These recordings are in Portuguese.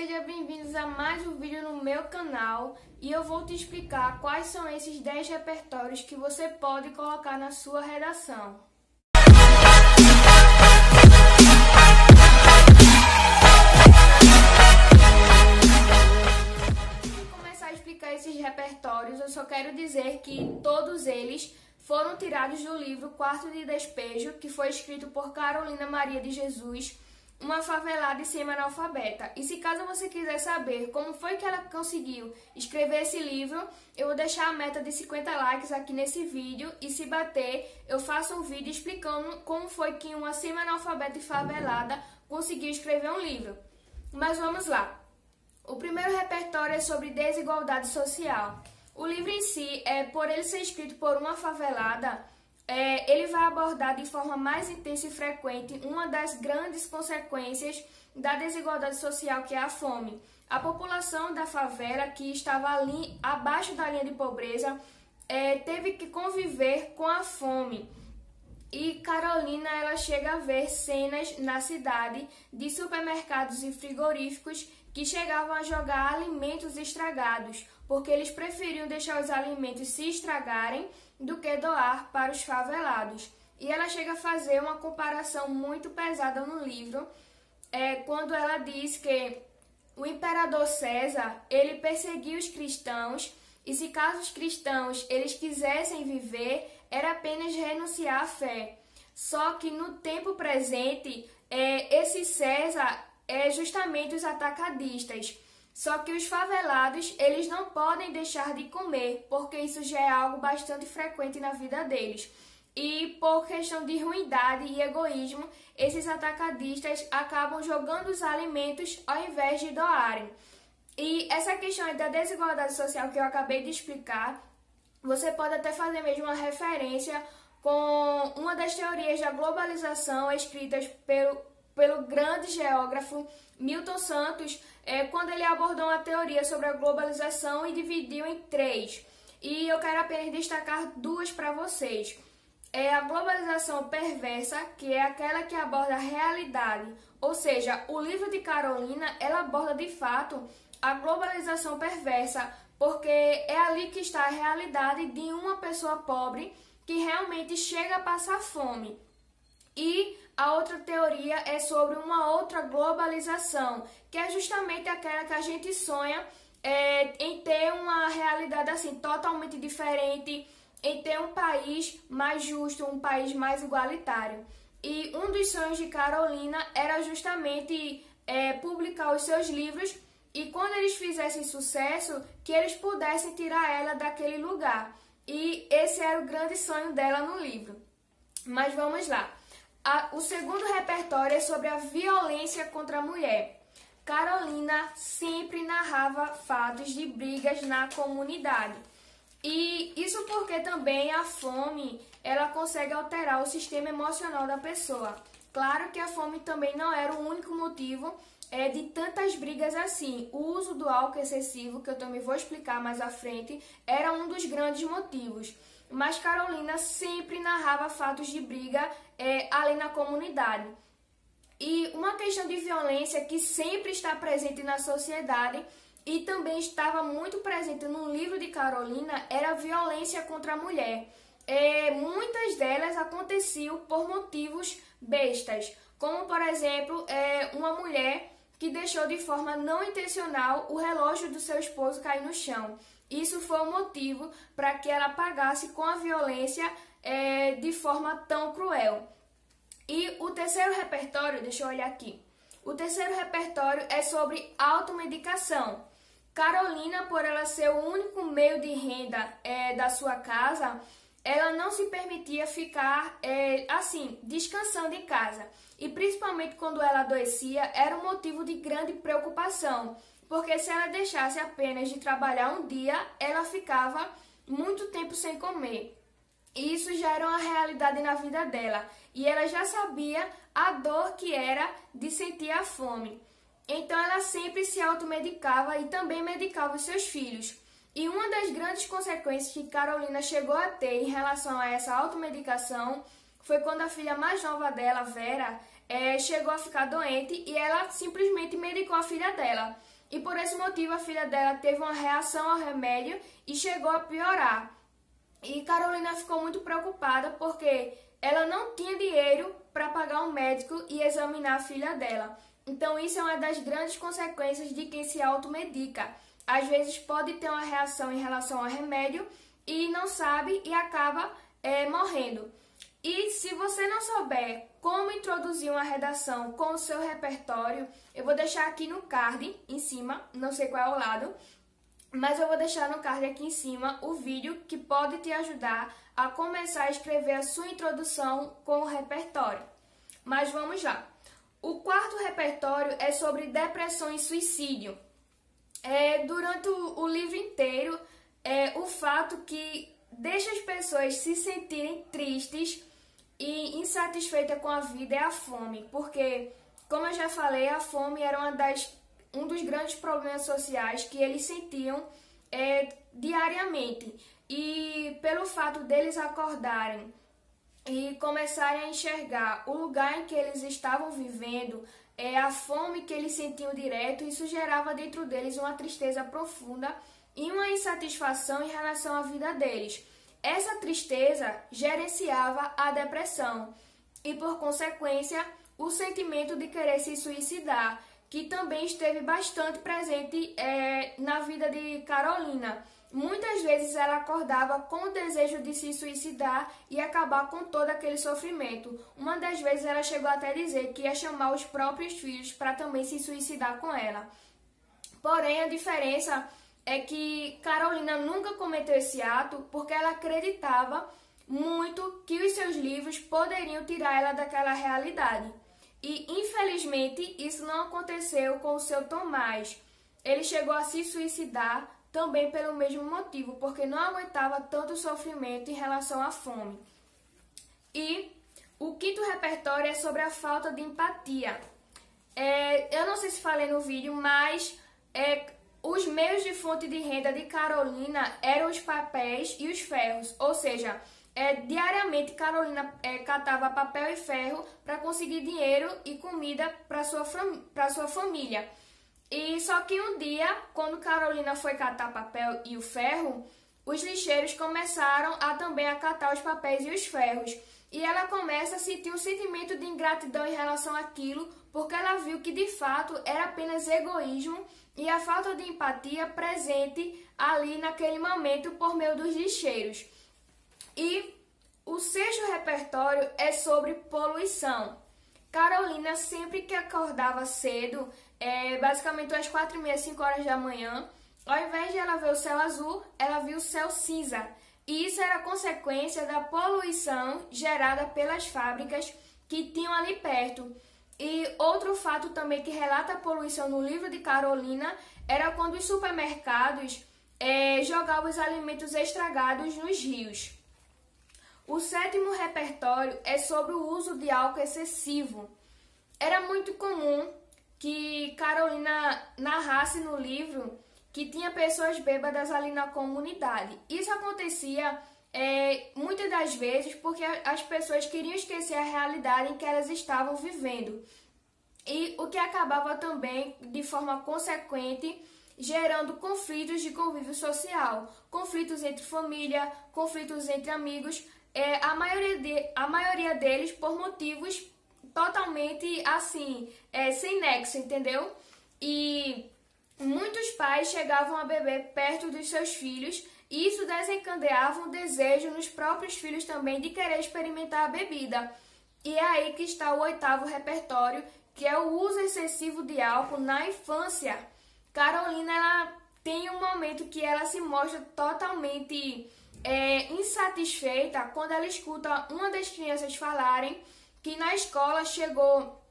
Sejam bem-vindos a mais um vídeo no meu canal e eu vou te explicar quais são esses 10 repertórios que você pode colocar na sua redação. Antes de começar a explicar esses repertórios, eu só quero dizer que todos eles foram tirados do livro Quarto de Despejo, que foi escrito por Carolina Maria de Jesus, uma favelada e semi-analfabeta. E se caso você quiser saber como foi que ela conseguiu escrever esse livro, eu vou deixar a meta de 50 likes aqui nesse vídeo, e se bater, eu faço um vídeo explicando como foi que uma semi-analfabeta e favelada conseguiu escrever um livro. Mas vamos lá. O primeiro repertório é sobre desigualdade social. O livro em si, por ele ser escrito por uma favelada, ele vai abordar de forma mais intensa e frequente uma das grandes consequências da desigualdade social, que é a fome. A população da favela, que estava ali abaixo da linha de pobreza, teve que conviver com a fome. E Carolina, ela chega a ver cenas na cidade de supermercados e frigoríficos que chegavam a jogar alimentos estragados, porque eles preferiam deixar os alimentos se estragarem do que doar para os favelados. E ela chega a fazer uma comparação muito pesada no livro, quando ela diz que o imperador César, ele perseguia os cristãos, e se caso os cristãos eles quisessem viver, era apenas renunciar à fé. Só que no tempo presente, esse César é justamente os atacadistas. Só que os favelados, eles não podem deixar de comer, porque isso já é algo bastante frequente na vida deles. E por questão de ruindade e egoísmo, esses atacadistas acabam jogando os alimentos ao invés de doarem. E essa questão da desigualdade social que eu acabei de explicar, você pode até fazer mesmo uma referência com uma das teorias da globalização escritas pelo grande geógrafo Milton Santos, quando ele abordou uma teoria sobre a globalização e dividiu em 3. E eu quero apenas destacar 2 para vocês. A globalização perversa, que é aquela que aborda a realidade. Ou seja, o livro de Carolina, ela aborda de fato a globalização perversa, porque é ali que está a realidade de uma pessoa pobre que realmente chega a passar fome. E a outra teoria é sobre uma outra globalização, que é justamente aquela que a gente sonha em ter uma realidade assim totalmente diferente, em ter um país mais justo, um país mais igualitário. E um dos sonhos de Carolina era justamente publicar os seus livros, e quando eles fizessem sucesso, que eles pudessem tirar ela daquele lugar. E esse era o grande sonho dela no livro. Mas vamos lá. O segundo repertório é sobre a violência contra a mulher. Carolina sempre narrava fatos de brigas na comunidade. E isso porque também a fome, ela consegue alterar o sistema emocional da pessoa. Claro que a fome também não era o único motivo de tantas brigas assim. O uso do álcool excessivo, que eu também vou explicar mais à frente, era um dos grandes motivos. Mas Carolina sempre narrava fatos de briga ali na comunidade. E uma questão de violência que sempre está presente na sociedade e também estava muito presente no livro de Carolina era a violência contra a mulher. Muitas delas aconteciam por motivos bestas, como por exemplo uma mulher que deixou de forma não intencional o relógio do seu esposo cair no chão. Isso foi o motivo para que ela pagasse com a violência de forma tão cruel. E o terceiro repertório, deixa eu olhar aqui. O terceiro repertório é sobre automedicação. Carolina, por ela ser o único meio de renda da sua casa, ela não se permitia ficar assim, descansando em casa. E principalmente quando ela adoecia, era um motivo de grande preocupação. Porque se ela deixasse apenas de trabalhar um dia, ela ficava muito tempo sem comer. E isso já era uma realidade na vida dela. E ela já sabia a dor que era de sentir a fome. Então ela sempre se automedicava e também medicava os seus filhos. E uma das grandes consequências que Carolina chegou a ter em relação a essa automedicação foi quando a filha mais nova dela, Vera, chegou a ficar doente e ela simplesmente medicou a filha dela. e por esse motivo a filha dela teve uma reação ao remédio e chegou a piorar. E Carolina ficou muito preocupada porque ela não tinha dinheiro para pagar um médico e examinar a filha dela. Então isso é uma das grandes consequências de quem se automedica. Às vezes pode ter uma reação em relação ao remédio e não sabe e acaba morrendo. E se você não souber como introduzir uma redação com o seu repertório, eu vou deixar aqui no card em cima, não sei qual é o lado, mas eu vou deixar no card aqui em cima o vídeo que pode te ajudar a começar a escrever a sua introdução com o repertório. Mas vamos lá. O quarto repertório é sobre depressão e suicídio. Durante o livro inteiro, o fato que deixa as pessoas se sentirem tristes e insatisfeitas com a vida é a fome, porque, como eu já falei, a fome era um dos grandes problemas sociais que eles sentiam diariamente. E pelo fato deles acordarem e começarem a enxergar o lugar em que eles estavam vivendo, a fome que eles sentiam direto, isso gerava dentro deles uma tristeza profunda e uma insatisfação em relação à vida deles. Essa tristeza gerenciava a depressão e, por consequência, o sentimento de querer se suicidar, que também esteve bastante presente na vida de Carolina. Muitas vezes ela acordava com o desejo de se suicidar e acabar com todo aquele sofrimento. Uma das vezes ela chegou até a dizer que ia chamar os próprios filhos para também se suicidar com ela. Porém, a diferença é que Carolina nunca cometeu esse ato porque ela acreditava muito que os seus livros poderiam tirar ela daquela realidade. E, infelizmente, isso não aconteceu com o seu Tomás. Ele chegou a se suicidar também pelo mesmo motivo, porque não aguentava tanto sofrimento em relação à fome. E o quinto repertório é sobre a falta de empatia. Eu não sei se falei no vídeo, mas os meios de fonte de renda de Carolina eram os papéis e os ferros, ou seja, diariamente Carolina catava papel e ferro para conseguir dinheiro e comida para sua família. E só que um dia, quando Carolina foi catar papel e o ferro, os lixeiros começaram a também catar os papéis e os ferros. E ela começa a sentir um sentimento de ingratidão em relação àquilo, porque ela viu que de fato era apenas egoísmo e a falta de empatia presente ali naquele momento por meio dos lixeiros. E o sexto repertório é sobre poluição. Carolina, sempre que acordava cedo, basicamente às 4h30, 5 horas da manhã, ao invés de ela ver o céu azul, ela viu o céu cinza. E isso era consequência da poluição gerada pelas fábricas que tinham ali perto. E outro fato também que relata a poluição no livro de Carolina era quando os supermercados jogavam os alimentos estragados nos rios. O sétimo repertório é sobre o uso de álcool excessivo. Era muito comum que Carolina narrasse no livro que tinha pessoas bêbadas ali na comunidade. Isso acontecia muitas das vezes porque as pessoas queriam esquecer a realidade em que elas estavam vivendo. E o que acabava também, de forma consequente, gerando conflitos de convívio social, conflitos entre família, conflitos entre amigos, a maioria deles por motivos totalmente assim, sem nexo, entendeu? E muitos pais chegavam a beber perto dos seus filhos e isso desencadeava um desejo nos próprios filhos também de querer experimentar a bebida. E é aí que está o oitavo repertório, que é o uso excessivo de álcool na infância. Carolina, ela tem um momento que ela se mostra totalmente insatisfeita quando ela escuta uma das crianças falarem que na escola chegou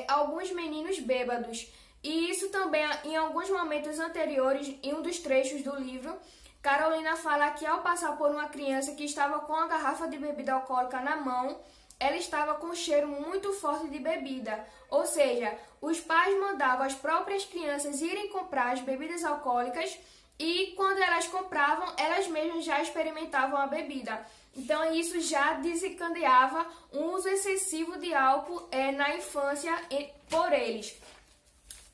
alguns meninos bêbados. E isso também, em alguns momentos anteriores, em um dos trechos do livro, Carolina fala que ao passar por uma criança que estava com a garrafa de bebida alcoólica na mão, ela estava com um cheiro muito forte de bebida. Ou seja, os pais mandavam as próprias crianças irem comprar as bebidas alcoólicas e quando elas compravam, elas mesmas já experimentavam a bebida. Então isso já desencadeava um uso excessivo de álcool na infância por eles.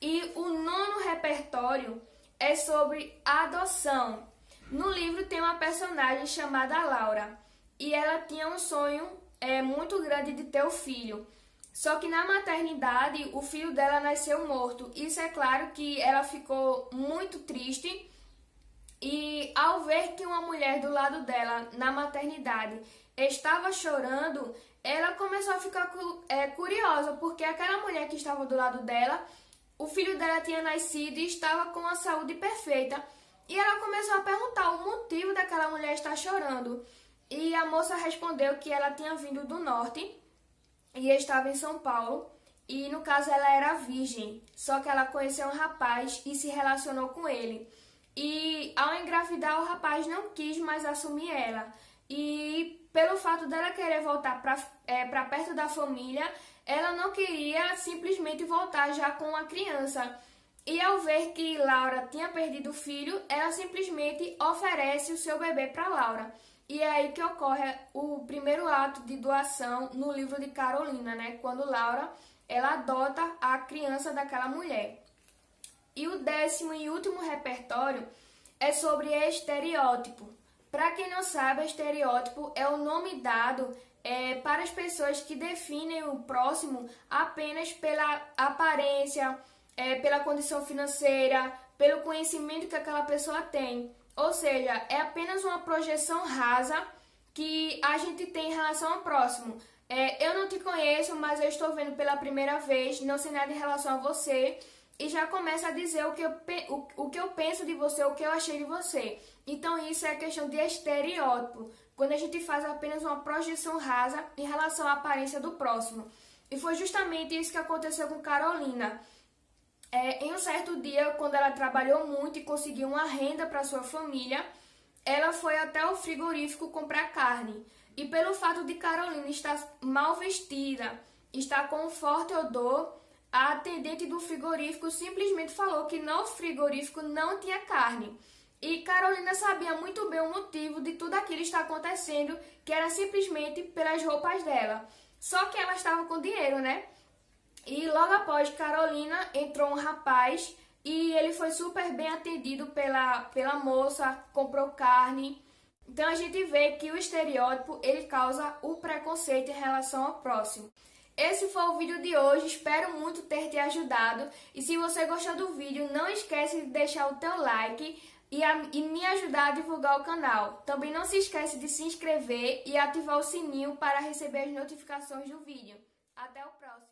E o nono repertório repertório é sobre a adoção. No livro tem uma personagem chamada Laura e ela tinha um sonho muito grande de ter um filho. Só que na maternidade o filho dela nasceu morto. Isso é claro que ela ficou muito triste e ao ver que uma mulher do lado dela na maternidade estava chorando, ela começou a ficar curiosa, porque aquela mulher que estava do lado dela, o filho dela tinha nascido e estava com a saúde perfeita. E ela começou a perguntar o motivo daquela mulher estar chorando. E a moça respondeu que ela tinha vindo do norte e estava em São Paulo. E no caso ela era virgem, só que ela conheceu um rapaz e se relacionou com ele. E ao engravidar, o rapaz não quis mais assumir ela. E pelo fato dela querer voltar para perto da família, ela não queria simplesmente voltar já com a criança. E ao ver que Laura tinha perdido o filho, ela simplesmente oferece o seu bebê para Laura. E é aí que ocorre o primeiro ato de doação no livro de Carolina, né? Quando Laura ela adota a criança daquela mulher. E o 10º e último repertório é sobre estereótipo. Para quem não sabe, estereótipo é o nome dado para as pessoas que definem o próximo apenas pela aparência, pela condição financeira, pelo conhecimento que aquela pessoa tem. Ou seja, é apenas uma projeção rasa que a gente tem em relação ao próximo. Eu não te conheço, mas eu estou vendo pela primeira vez, não sei nada em relação a você, e já começa a dizer o que eu penso de você, o que eu achei de você. Então isso é questão de estereótipo, quando a gente faz apenas uma projeção rasa em relação à aparência do próximo. E foi justamente isso que aconteceu com Carolina. Em um certo dia, quando ela trabalhou muito e conseguiu uma renda para sua família, ela foi até o frigorífico comprar carne. E pelo fato de Carolina estar mal vestida, estar com um forte odor, a atendente do frigorífico simplesmente falou que no frigorífico não tinha carne. E Carolina sabia muito bem o motivo de tudo aquilo estar acontecendo, que era simplesmente pelas roupas dela. Só que ela estava com dinheiro, né? E logo após Carolina entrou um rapaz e ele foi super bem atendido pela moça, comprou carne. Então a gente vê que o estereótipo ele causa o preconceito em relação ao próximo. Esse foi o vídeo de hoje, espero muito ter te ajudado. E se você gostou do vídeo, não esquece de deixar o teu like e me ajudar a divulgar o canal. Também não se esquece de se inscrever e ativar o sininho para receber as notificações do vídeo. Até o próximo!